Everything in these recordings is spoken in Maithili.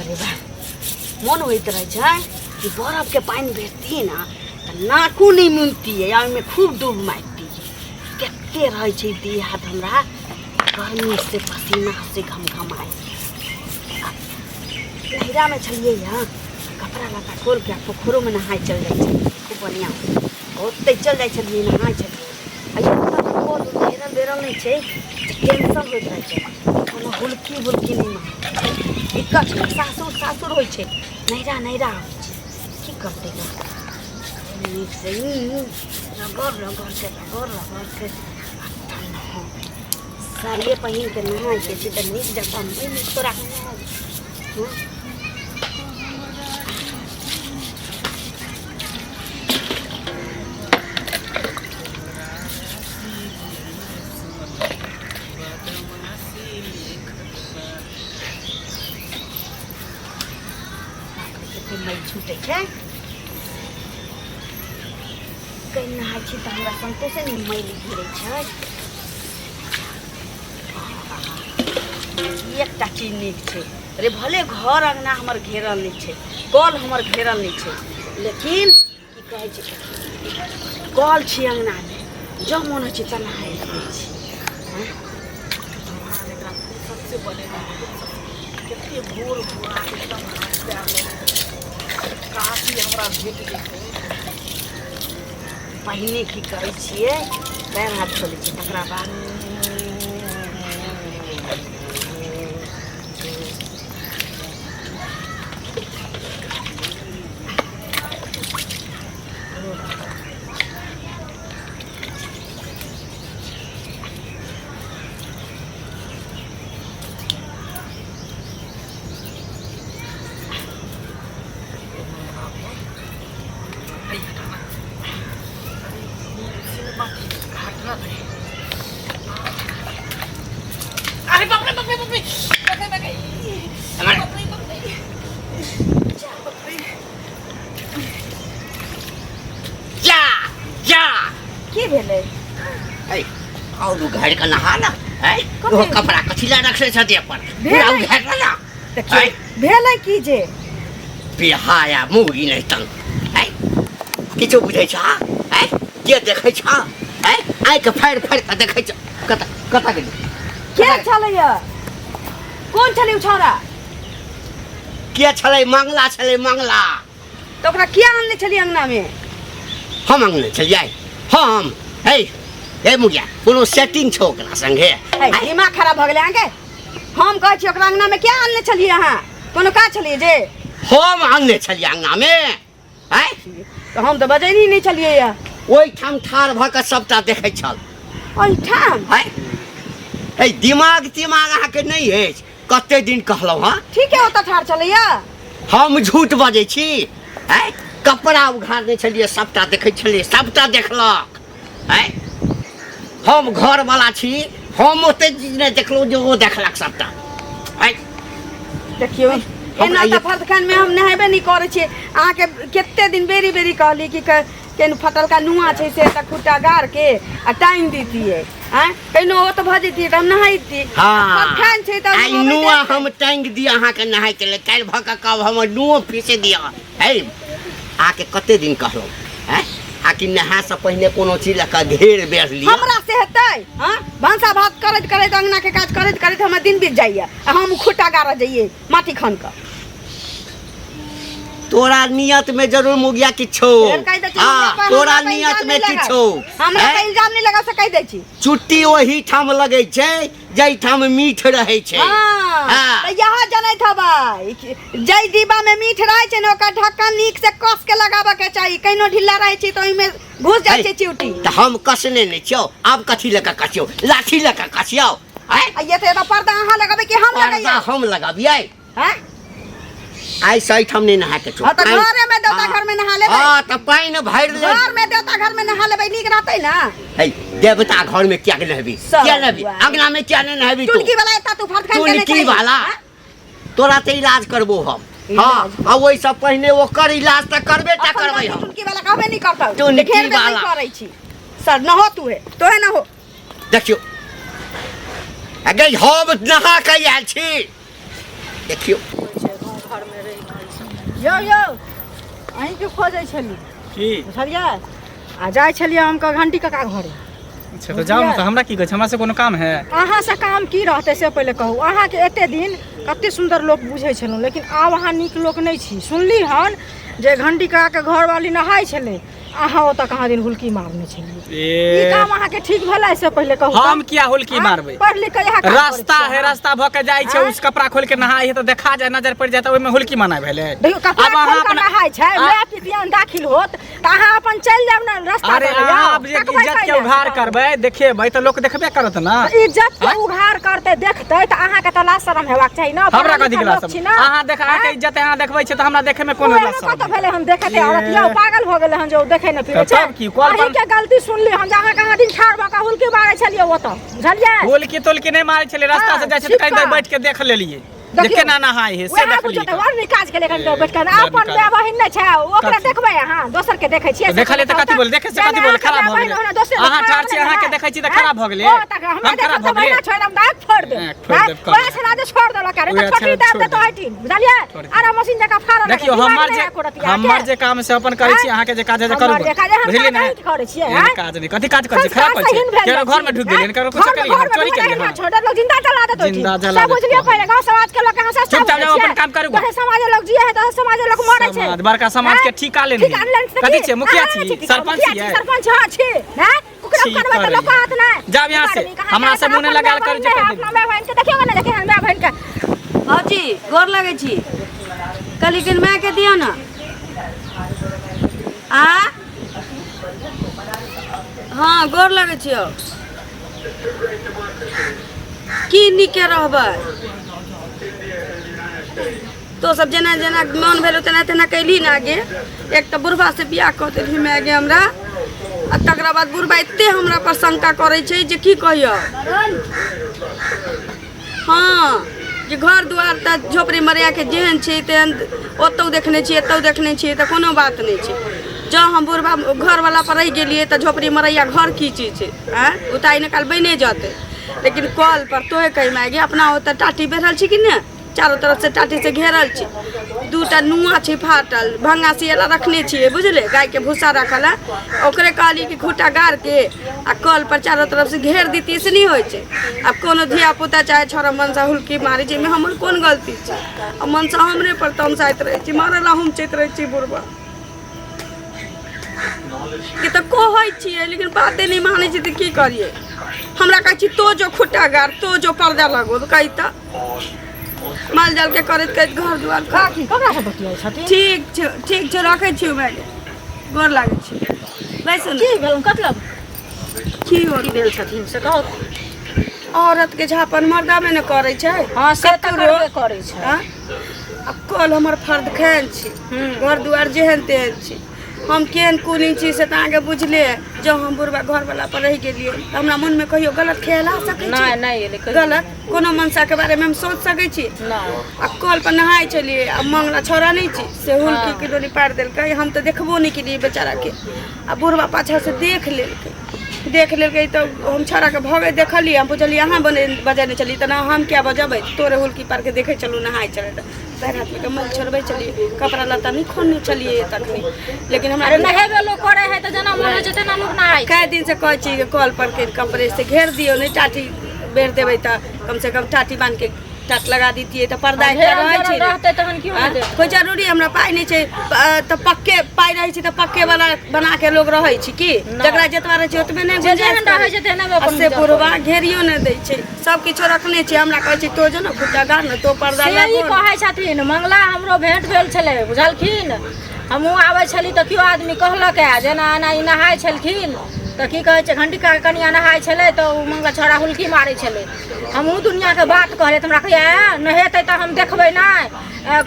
अरे वाह मन होइत रहे छै कि बर्फ के पानी भेजती ना तो नाकू नहीं मिलती है यार में खूब डूब मारती केते रहे छै देह हाथ हमरा गर्मी से पसीना से घमघमाए नहरा में छलिए यहाँ कपड़ा लत्ता खोल के पोखरों में नहाय चल जाए खूब बढ़िया ओते चल जाए छलिए नहाय छलिए घेरल बेरल नहीं छै टेंशन होइत रहे छै कोनो हुलकी बुलकी नहीं दिक्कत सासुर सासुर होइ छै नैरा नैरा होइ छै की करतै नीक से रगड़ रगड़ के साड़िए पहिन के नहाय के छै तऽ नीक जकाँ नीक तोरा मैल छूटे छै कहीं नहाय छी तऽ हमरा संतोषे नहीं मैल गिरै छै एकटा चीज नीक छै अरे भले घर अंगना हमर घेरल नहीं छै कल हमर घेरल नहीं छै लेकिन की कहै छै कल छी अंगना में जब मन होइ छै तऽ नहाय लै छी सबसे बड़े कते भोर भोर एकदम काफी हमरा भेट गेल पहिने की करै छियै पैर हाथ खोलै छियै तकरा बाद अरे बाप रे जा जा की भेलै ए और घर का नहा ना है वो कपड़ा कथिला रखले छथि अपन पूरा घर ना देखिए भेलै की जे बिहाया मुगी नहीं तंग है किछो बुझै छ है के देखै छ है आइ के फाड़ फाड़ के देखै छ कता कता गेल के छलैया कोन छलै उछौरा के छलै मंगला छलै मंगला तो ओकरा किया आनले छली अंगना में हम अंगने छलियै हम हे ए मुगिया कोनो सेटिंग छौ ओकरा संगे दिमाग खराब भ गेलै अहाँके हम कहै छी ओकरा अंगना में क्या आनले छलियै अहाँ कोनो का छलियै जे हम अंगने छलियै अंगना में है तो हम तो बजैनी नहीं छलियै या ओइ ठाम ठाड़ भ के सबटा देखै छल ओइ ठाम है ए दिमाग अहाँ के नहीं अछि कते दिन कहलौ हां ठीक है ओतऽ ठाड़ छलैया हम झूठ बजै छी है कपड़ा उघारने छलियै सबटा देखै छलियै सबटा देखलक है हम घर वाला छी हम ओते चीज नहीं देखलौ जो वो देखलक सबटा है देखियो एना त फरदखान में हम नहाबे नहीं करै छी अहाँ के केते दिन बेरी बेरी कहली कि केन फटल का नुआ छै से त खुट्टा गाड़ के आ टाइम दीतिए हैं कइनो ओ त भ जतिए त हम नहाइती हां फरदखान छै त आई नुआ हम टांग दिया अहाँ के नहाय के ले काल भ के कब हम नुओ पीसे दिया है आके कते दिन कहलौ हैं आकि नहा से पहले कोनो चीज लका घेर बेर लिया हमरा से हेतै हां भांसा भात करैत करैत अंगना के काज करैत करैत हमर दिन बीत जाइए हम खुट्टा गाड़ जाइए माटी खन के तोरा नियत में जरूर मुगिया किछो हां तोरा नियत में किछो हमरा पे इल्जाम नहीं लगा सकै दै छी चुट्टी ओही ठाम लगै छै जई ठाम मीठ रहै छै हां त यहां जनैत हबै जई डिब्बा में मीठ रहै छै न ओकर ढक्कन नीक से कस के लगाबे के चाही कइनो ढिल्ला रहै छै त ओइ में घुस जाइ छै चिउटी त हम कसने नै छियौ आब कथि लका कसियौ लाठी लका कसियौ है ये त एदा पर्दा अहाँ लगाबे कि हम लगाइए हम लगाबियै हैं आई सही ठाम नहीं नहा के छो हां त घरे में देवता घर में नहा लेबै हां त पानी भर ले घर में देवता घर में नहा लेबै नीक रहतै ना है देवता घर में क्या नहबी क्या नहबी अंगना में क्या नहीं नहबी टुलकी वाला एता तू फटकान के नहीं टुलकी वाला तोरा ते इलाज करबो हम हां आ ओइ सब पहले ओकर इलाज त करबे त करबै हम टुलकी वाला कहबे नहीं करतौ टुलकी वाला करै छी सर न हो तू है तो है ना हो देखियो अगे हम नहा के आयल छी देखियो घर में रही यो अहीं के खोजै छली की बुझलियै आ जाइ छलियै हम घंटी काका घरे। अच्छा तो जाओ ना, तो हमरा की कहै छै, हमरा से कोनो काम है? अहाँ से काम की रहतै से पहिले कहू। अहाँ के एते दिन कते सुंदर लोक बुझै छलहुँ, लेकिन आब अहाँ नीक लोक नहीं छी। सुनली हन जे घंटी काका के घर वाली नहाय छलै, अहाँ ओतऽ कहाँ दिन हुलकी मारने छलियै। ई काम अहाँ के ठीक भेलै से पहिले कहू। हम किया हुलकी मारबै? पढ़ लिख के यहाँ रास्ता है, रास्ता भ के जाइ छै, उस कपड़ा खोल के नहाय है तो देखा जाए, नजर पड़ जाए तो ओइमे हुलकी माना भेलै। देखियो कपड़ा खोल के नहाय छै, मैं पितियान दाखिल होत त अहाँ अपन चल जाब ना रास्ता। अरे आप जे इज्जत के उघार करबै, देखेबै त लोक देखबे करत ना। इज्जत के उघार करते देखतै त अहाँ के त लाज शरम हेबाक चाही ना। हमरा कथि के लाज शरम? अहाँ देख, अहाँ के इज्जत अहाँ देखबै छै त हमरा देखे में कोनो लाज शरम? कत भेले हम देखते औरत यौ पागल भ गेले हन जो देखे न फिरे छै। तब की कॉल पर के गलती सुनली हम, जहां कहां दिन ठाड़ भका हुलकी मारे छलियै ओत, बुझलियै? हुलकी तोलकी नहीं मारे छलियै, रास्ता से जाइ छै त कहीं देर बैठ के देख लेलियै जे केना नहाय है से देख लियै। और निकाज के लेकर बैठ के अपन बे बहिन नै छै, ओकरा देखबै अहाँ, दोसर के देखै छियै। देखले त कथि बोल, देखे से कथि बोल, खराब भ गेलै। अहाँ ठाड़ छी, अहाँ के देखै छी त खराब भ गेलै। हम खराब भ गेलै, छोड़म दाग फोड़ दे। ओए छला दे छोड़ देला करे त छोटी दाग दे तो हटी, बुझलियै? आरा मशीन जका फाड़। देखियो हमर जे काम से अपन करै छी, अहाँ के जे काज जे करू, बुझलियै ना? करै छियै काज नहीं, कथि काज करै छी? खराब करै छी, केरो घर में ढुक गेलियै, केरो कुछ करियै, चोरी करियै। छोड़ लोग जिंदा जला दे तो जिंदा जला दे। बुझलियै? पहले गांव समाज के लोग कहां से चुपचाप जाओ, अपन काम करू। समाज लोग जिए है तो समाज लोग मरे छै। समाज बड़का समाज के ठिका लेनी कथि छै? मुखिया छी, सरपंच छी? सरपंच हां छी ना, ओकरा करबे त लोग हाथ ना जाब यहां से, हमरा से मुंह लगाल कर जे अपना मैं बहन के देखियो ना, देखे हम मैं बहन के। भौजी गोर लगै छी, कल लेकिन मैं के दियो ना आ हाँ गोर लगै छियो। की नीके रहबै तो सब जेना जेना मन भेलो तेना तेना कैली ना आगे। एक तो बुढ़वा से बियाह कऽ देली मैं आगे हमरा, आ तकरा बाद बुढ़वा एते हमरा पर शंका करै छै जे की कहियो। हाँ जे घर दुआर त झोपड़ी मरिया के जेहन छै तेहन ओतौ देखने छियै, एतौ देखने छियै त कोनो बात नहीं छै। जँ हम बुढ़वा घर वाला पर रह गेलियै त झोपड़ी मरैया घर की चीज छै? उताई निकाल बने जाते। लेकिन कल पर तोहे कही मागे अपना ओतऽ टाटी बैठल छी कि ने, चारों तरफ से टाटी से घेरल छी, दूटा नुआ छै फाटल, भंगा सियला रखने छियै, बुझले? गाय के भूसा रखल है, ओकरे कहली कि खूटा गाड़ के आ कल पर चारों तरफ से घेर दी तीसनी होइ छै। अब कोनो धिया पुता चाहे छोरा मनसा हुलकी मारी छै, हमर कोन गलती छै? अब मनसा हमरे पर तमसाइत रहे छी, मारे ला हम चैत रहे छी बुढ़वा कि त कहै छियै, लेकिन बाते नहीं मानै छै त की करिए? हमरा कहै छी तो जो खूटा गाड़, तो जो पर्दा लगो, कही त माल जाल के करैत करैत घर दुआर काकी ककरा से बतियाइ छथि? ठीक छै रखै छी मैडम, गोर लागै छी। बैसू की भेल मतलब की हो भेल छथिन से कहू। औरत के झापन मर्दा में न करे छै। हां से त करबे करै छै। अब कल हमर फर्द खान छी, घर दुआर जेहन तेहन छी, हम केहन कुनी छी से त आगे बुझले। जब हम बुढ़वा घर वाला पर रह गेलियै त हमरा मन में कहियो गलत ख्याल आ सकै छै? नहीं गलत कोनो मनसा के बारे में हम सोच सकै छी? आ कल पर नहाय चलिए, अब मंगला छोरा नहीं छी से हुलकी के डोरी पार देलकै, हम तो देखबो नहीं केलिए बेचारा के। आ बुढ़वा पाछा से देख लेलकै तो हम छोरा के भगे देखलिए, हम पूछलिए अहाँ बजाने चली त ना हम क्या बजबै, तोरे हुलकी पार के देखे चलू नहाय चले त पैर हाथ में मुँह छोड़बै चलिए, कपड़ा लत्ता नहीं खोलने चलिए तखनी। लेकिन हमरा नहेबे लोग करे है त जना मन है तेना लोग नहाय। कई दिन से कहै छी कल पर के कपड़े से घेर दियो, नहीं टाटी बेर देबै त कम से कम टाटी बांध के टाट लगा दीतिए त पर्दा रहै छै। रहते तहन की होते? कोई जरूरी हमरा पाई नहीं छै त पक्के पाई रहै छै त पक्के वाला बना के लोग रहै छी की? जकरा जेतबा रहै छै ओतबे नहीं जेहन रहै छै तेहन अपन से बुढ़वा घेरियो न दै छै, सब किछो रखने छै। हमरा कहै छै तो जो न खुट्टा गाड़ न, तो पर्दा से लगो। ई कहै छथिन मंगला हमरो भेंट भेल छलै, बुझलखिन? हमहूँ आबै छली त केओ आदमी कहलक जेना एना ई नहाय छलखिन त की कहै छै घंटी का कनिया नहाय छलै त उ मंगला छोड़ा हुलकी मारै छलै। हमहूँ दुनिया के बात कहले त हमरा कहैया नहेतै त हम देखबै नहीं,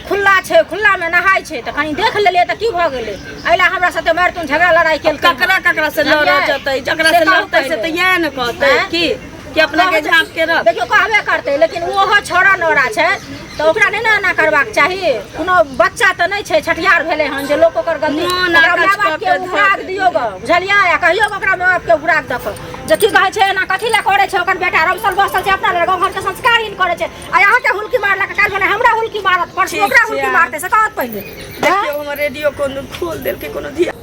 खुला छै, खुला में नहाय छै त कनी देख लेलिए त की भ गेलै? एला हमरा साथे मारतुन झगड़ा लड़ाई केल। ककरा से लड़ जतै, जकरा से लड़तै से त यह न कहतै कि अपना के झाँप के रख। देखियो कहबे करतै, लेकिन ओहो छोरा नोरा छै त ओकरा नहीं ना करबाक चाही। कोनो बच्चा त नहीं छै, छठियार भेले हन जे लोक ओकर गलती माय बाप के उड़ाक दियो ग, बुझलियै? आ कहियो ओकरा माय बाप के उड़ाक दक जे की कहै छै ना कथि ला करे छै ओकर बेटा रमसल बसल छै अपना गांव घर के संस्कारहीन करे छै आ यहाँ के हुलकी मारला काल भने हमरा हुलकी मारत पर ओकरा हुलकी मारते से कहत पहिले देखियो हमर रेडियो कोनो खोल देल के कोनो धिया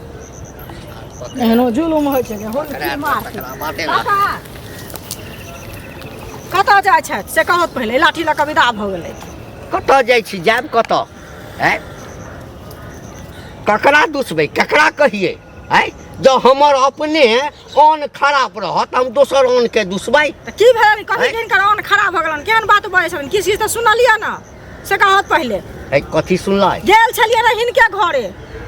एहनो जुलुम होइ छै हुलकी मारते कतऽ जाइ छै से कहत पहिले लाठी लऽ कऽ विदा भऽ गेलै कतऽ जाइ छी जायब कतऽ हैं ककरा दुसबै ककरा कहिए हैं जब हमर अपने अन्न खराब रहत हम दोसर अन्न के दुसबै तऽ की भेल कथि हिनकर अन्न खराब भऽ गेलन केहन बात बजै छथिन की चीज तऽ सुनलियै ना से कहत पहिले कथी सुनलै गेल छलियै ना हिनके घरे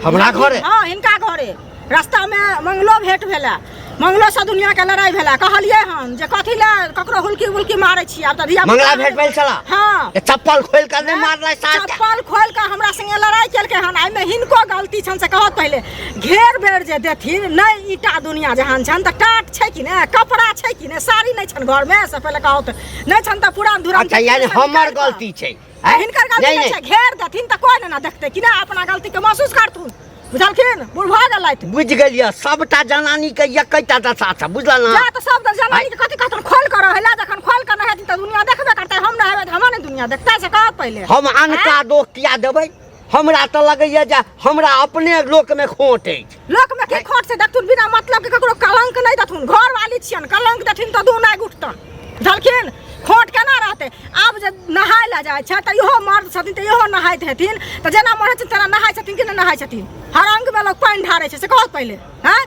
हमरा घरे हाँ हिनका घरे रास्ता में मंगलो भेंट भेला मंगलो से दुनिया के लड़ाई भेला कहलियै हम जे कथि ला ककरो हुलकी उलकी मारै छी आब तऽ धिया मंगला भेंट भेल छला हाँ चप्पल खोल कर नहीं मारलै साथ चप्पल खोल के हमरा संगे लड़ाई केलकै हन एहिमे हिनको गलती छन से कहत पहिले घेर बेर जे देथिन नहीं ईटा दुनिया जहान छन त टाट छै कि ने कपड़ा छै कि ने साड़ी नहीं छन घर में से पहिले कहत नहीं छन त पुरान धुरान अच्छा यानी हमर गलती छै हिनकर गलती नहीं छै घेर देथिन त कोई ना देखतै कि ना अपना गलती के महसूस करथुन बुझलखिन बुढ़वा गेलथि बुझ गेलियै सबटा जनानी के एकैटा दशा छै बुझल ना जा त सब जनानी के कथि कहतन खोल कर रहला जखन खोल कर नहि हेतै त दुनिया देखबे करतै हम न हेबै त हम नहि दुनिया देखतै से कहत पहिले हम अनका दोख किया देबै हमरा त लगैया जे हमरा अपने लोक में खोट अछि लोक में के खोट से देखथुन बिना मतलब के ककरो कलंक नहीं देथुन घर वाली छियन कलंक देथिन त दू नहीं उठतन बुझलखिन खोट केना रहतै आब जे नहाय ला जाइ छै त इहो मर्द छथिन त इहो नहाइत हेथिन त जेना मरे छथिन तेना नहाय छथिन कि नहि नहाय छथिन हर अंग में लोग पानि ढारै छै से कहत पहिले हैं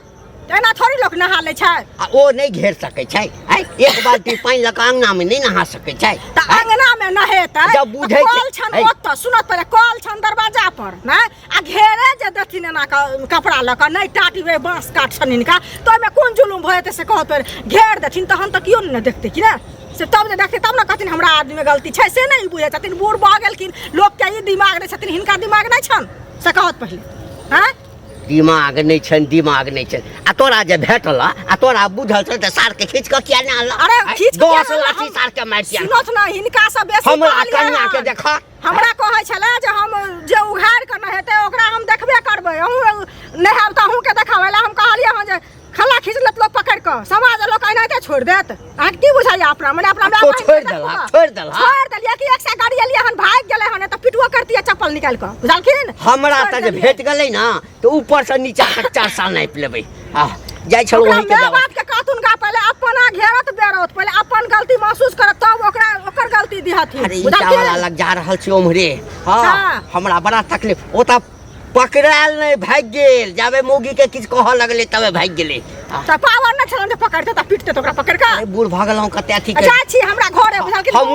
एना थोड़ी लोग नहा ले छै आ ओ नहीं घेर सकै छै एक बाल्टी पानी लगा अंगना में नहीं नहा सकै छै त अंगना में नहेतै जब बुझै छै कल छन ओत सुनत पहिले कल छन दरवाजा पर ना आ घेरे जे देथिन एना कपड़ा लऽ कऽ नहीं टाटीबे बांस काट छन हिनका तो ओइमे कोन जुलुम भ जेतै से कहत पहिले घेर देथिन तहन त कियो नहि देखतै कि ना से तब जे देखतै तब न कहथिन हमरा आदमी में गलती छै से नहीं बुझै छथिन बूढ़ भऽ गेलखिन लोक के ई दिमाग नहि छथिन हिनका दिमाग नहीं छन से कहत पहिले हैं दिमाग नहीं छन दिमाग नहीं छन आ तोरा जे भेटल आ तोरा बुझल छल त सार के खींच के किया ना अरे खींच के दस लाठी सार के मार दिया सुनत ना हिनका से बेसी हमरा कन्या के देखा हमरा कहै छला जे हम जे उघार के नहेतै ओकरा हम देखबे करबै हम नहाब त अहूँ के देखाबै ला हम कहलियै हन जे खला खींच लेत लोग पकड़ के समाज लोग एनाहिते छोड़ देत अहाँ की बुझाइया अपना मने अपना तो छोड़ देलिया कि एक से गाड़ी एलिया हन भाग गेलै हन त पिटुआ करतिया चप्पल निकाल के बुझलखिन हमरा त जे भेट गेलै ना तो ऊपर से नीचा तक 4 साल नाप लेबै जाय छल वही के दवा बात के कातुन का पहले अपना घेरत बेरत पहले अपन गलती महसूस करत तब ओकरा ओकर गलती दिहथिन अरे ईटा वाला लग जा रहल छी ओमरे हां हमरा बड़ा तकलीफ ओ त पकड़ाल नहीं भाग गेल जाबे मौगी के किछ कह लगले तबे भाग गेले त पावर न छलन जे पकड़ते त पिटते त ओकरा पकड़ के अरे बूढ़ भागलौ कते अथी के जा छी हमरा घरे बुझल कि हम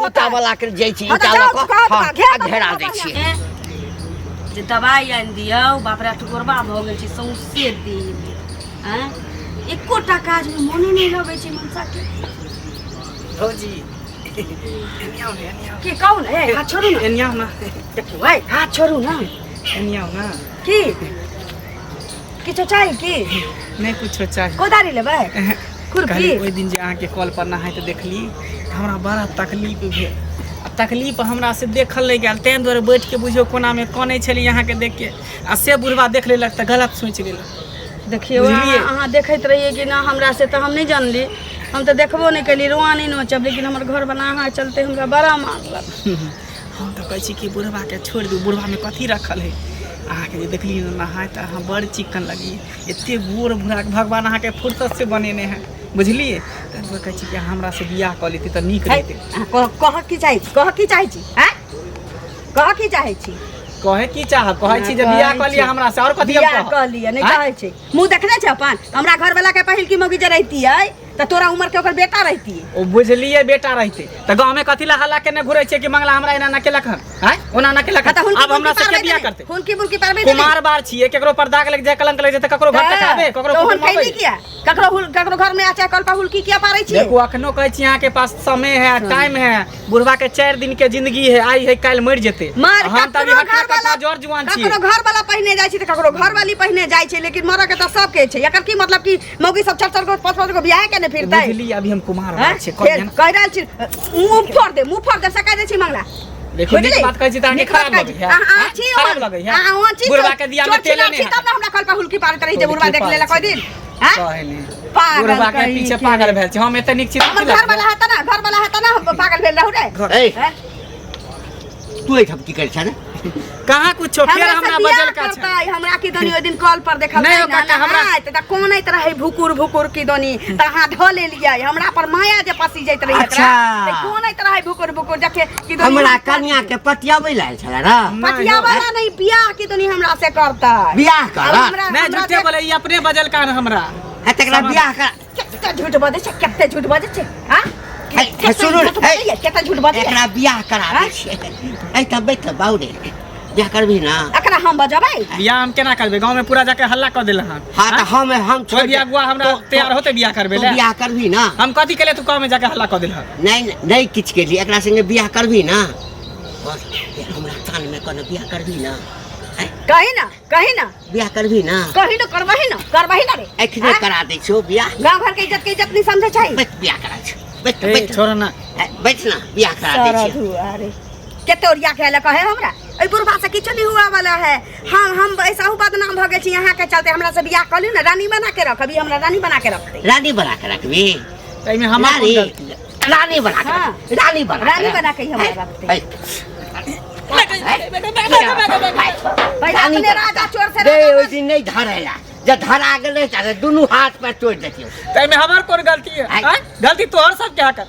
ईटा वाला के जाय छी ईटा ल के घेरा दै छी जे दवाई आनि दियौ बाप रे ठुकरबा भ गेल छी सौंसे दिन हैं एकोटा काज में मोने नहीं लगे छै मनसा के भौजी के कौन है हाथ छोड़ू ना एनिया ना देखियो भाई हाथ छोड़ू ना एनिया ना की किछो चाहिए की नहीं कुछो चाहिए कोदारी लेबै खुरपी ओइ दिन जे अहाँ के कॉल पर नहाय त देखली हमरा बड़ा तकलीफ भेल तकलीफ हमरा से देखल नहीं गेल तें द्वारे बैठ के बुझियो कोना में कानै छली यहाँ के देख के आ से बुढ़वा देख लेलक त गलत सोच गेल देखियो अहाँ देखैत रहिए कि ना हमरा से तो हम नहीं जानली हम तो देखबो नहीं कली रोआनी नोचब लेकिन हमर घर बना अहाँ चलते हमरा बड़ा मारलक हम तो कहै छी कि बुढ़वा के छोड़ दू बुढ़वा में कथी रखल है अहाँ के जे देखली नहाय त अहाँ बड़ चिकन लगी एते बूढ़ बुढ़ा के भगवान अहाँ के फुर्सत से बनेने हैं बुझलिए त कहै छी कि हमरा से बियाह क लेती त नीक रहते कह की चाहै छी कह की चाहै छी हैं कह की चाहै छी कहे की चाह कहै छी जे बियाह क लिया हमरा से और कथी हम बियाह क लिया नहीं कहै छी मुंह देखने छ अपन हमरा घर वाला के पहिल की मौगी जे रहती है त तोरा उम्र के ओकर बेटा रहती है ओ बुझलिए बेटा रहते त गांव में कथी ला हल्ला के ने घुरै छै कि मंगला हमरा एना न केलक हन हैं ओना न केलक अब हमरा से के बियाह करते हुनकी बुनकी परबे कुमार बार छिए केकरो पर दाग लग जाय कलंक लग जाय त ककरो घर तकाबे ककरो हुन कैली किया ककरो घर में आचा कल पर हुलकी किया पारै छी देखो अखनो कहै छी यहाँ के पास समय है टाइम है बुढ़वा के 4 दिन के जिंदगी है आई है काल मर जेते हम तभी हट्टा कट्टा जोर जुआन छी ककरो घर वाला पहिने जाय छी त ककरो घर वाली पहिने जाय छी लेकिन मर के त सब के छै एकर की मतलब कि मौगी सब 4 को 5 को बियाह के ने फिरतै बुझली अभी हम कुमार बात छै कह रहल छी मुंह फोड़ दे सका दे छी मंगला देखो नीक बात कहै छी त खराब लगे है खराब लगे है बुढ़वा के दिया में तेल नहीं तब हमरा कल पर हुलकी पारत रही जे बुढ़वा देख लेला कोई दिन कहे नहीं पागल बुढ़वा के कहीं पीछे के। पागल भेल छै हम एते निक चीज हमर घर वाला है ना हम पागल भेल रहू रे ए हैं? तू एठम की करै छ ने कहाँ कुछो फेर हमरा बजल का छै हमरा की दोनी ओइ दिन कॉल पर देखल नहीं, काका, हमरा- त कोन इत रहे भुकुर भुकुर की दोनी त हां ढो ले लिया हमरा पर माया जे पसी जाइत रही अच्छा। कोन इत रहे भुकुर भुकुर देखे की दोनी हमरा कन्या के पतियाबै लायल छले र पतिया वाला नहीं बियाह की दोनी हमरा से करता बियाह अब कर हमरा- नहीं हमरा झूठे देख- बोले ई अपने बजल का हमरा है तकरा बियाह कर केते झूठ बजे छै केते झूठ बजे छै हां है सुनु है केते झूठ बजे एकरा बियाह करा दै छियै ए त बैठ बाउरे बियाह करबी ना एकरा हम बजबै बियाह हम केना करबे गांव में पूरा जाके हल्ला कर देल हन हाँ त हम कोई भी अगुआ हमरा तैयार होते बियाह करबे तू ले बियाह करबी ना हम कथी केले तू गांव में जाके हल्ला कर देल हन नहीं किछ के लिए एकरा संगे बियाह करबी ना बस हमरा कान में कोनो बियाह करबी ना कहि ना बियाह करबी ना करबही ना रे एखने करा दै छियो बियाह गांव घर के इज्जत नहीं समझे छै बैठ बियाह करा छ बैठ ए बैठ छोड़ ना बैठ ना बियाह करा दै छियो अरे केते ओरिया के ले कहे हमरा ए बुढ़वा से किछ नहीं हुआ वाला है हम ऐसा हु बदनाम भ गेल छी यहाँ के चलते हमरा से बियाह कर ली ना रानी बना के रख अभी हमरा रानी बना के रख दे रानी बना के रखबी तई में हमार रानी कोन गलती है? रानी बना के हाँ। रख। रानी बना के ही हमरा रख दे भाई रानी अपने राजा चोर से दे राजा ओइ दिन नहीं धरेला जब धरा गेलै त दुनू हाथ पर तोड़ देतियो तई में हमार कोन गलती है आई। हैं? गलती तोहर सब क्या कर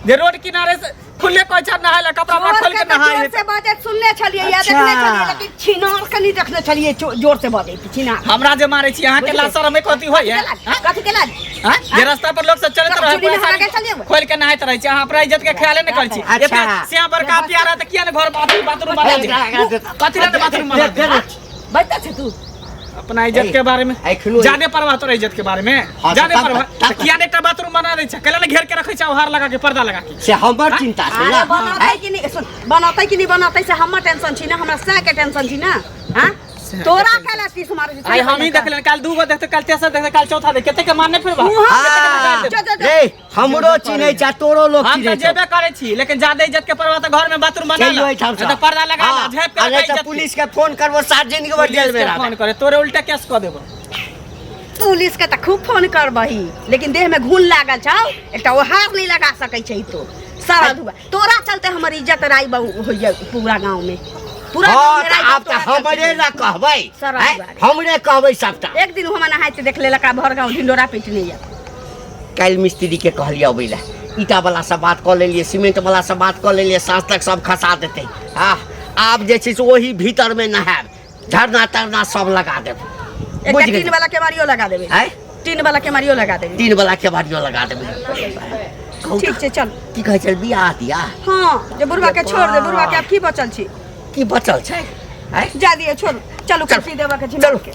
जे रोड किनारे से खुले कोई छा नहायला कपड़ा में खोल के नहाय जोर से बाजे सुनने छलिए या अच्छा। देखने छलिए लेकिन छिनार के नहीं देखने छलिए जोर से बाजे छिनार हमरा जे मारे छी अहाँ के बुझलिए? लाशर में कथी होय है कथी के लाज हैं? जे रास्ता पर लोग सब चलत चूड़ी रहे में हरा के चलिए वो। खोल के नहायत रहे छी अहाँ अपना इज्जत के ख्याल नहीं कर छी अच्छा। एते सिया बड़का प्यारा त किया ने घर बाथरूम बना दे कथी रे बाथरूम बना दे बैठा छै तू अपना इज्जत के बारे में एखनो जाने परवाह तोरा इज्जत के बारे में हाँ, जाने तब- परवाह तब- त किया ने एकटा बाथरूम बना दे छ कला ने घेर के रखे छ उहार लगा के पर्दा लगा के से हमर चिंता छै अरे ना बनातै कि नहीं सुन बनातै कि नहीं बनातै से हमर टेंशन छी ना हमरा से के टेंशन छी ना हां तोरा खेला ती तुम्हारे से आई हम ही देख ले कल दू गो देखते कल तेसर देखते कल चौथा देख केते के मारने फिर बा हाँ, रे हमरो चिन्है छ तोरो लोग हम चिन्है तो छ जेबे करे छी लेकिन ज्यादा इज्जत के परवाह त घर में बाथरूम बना चलियो लो एठाम से तो पर्दा लगा ला झेप के रखे इज्जत पुलिस के फोन करबो सार्वजनिक में जेल में फोन करे तोरे उल्टा केस क देबो पुलिस के त खूब फोन करबही लेकिन देह में घून लागल छौ एकटा ओहार नहीं लगा सकै छै तो सारा दुआ तोरा चलते हमर इज्जत राई बहु होइए पूरा गांव में पूरा गांव हाँ में त राई आब त हमरे ना कहबै सारा हैं? दुआरे। हमरे कहबै सबटा एक दिन हम नहाते देख ले लका भर गांव ढिंडोरा पीटने या काल्हि मिस्त्री के कहलिए अबै ला ईटा वाला से बात कऽ लेलिए सीमेंट वाला से बात कऽ लेलिए साँझ तक सब खसा देतै आब जे छै से ओही भीतर में नहायब झरना तरना सब लगा देब एक बुझ टीन गेलियै? वाला के मारियो लगा देबे हैं? टीन वाला के मारियो लगा देबे 3 वाला के बारियो लगा देबै ठीक छै चल की कहै छै बियाह दिया हां जे बुढ़वा के छोड़ दे बुढ़वा के अब की बचल छी की बचल छै हैं? जा दिए छोड़ चलू चल। कुर्सी देबा के चलू। के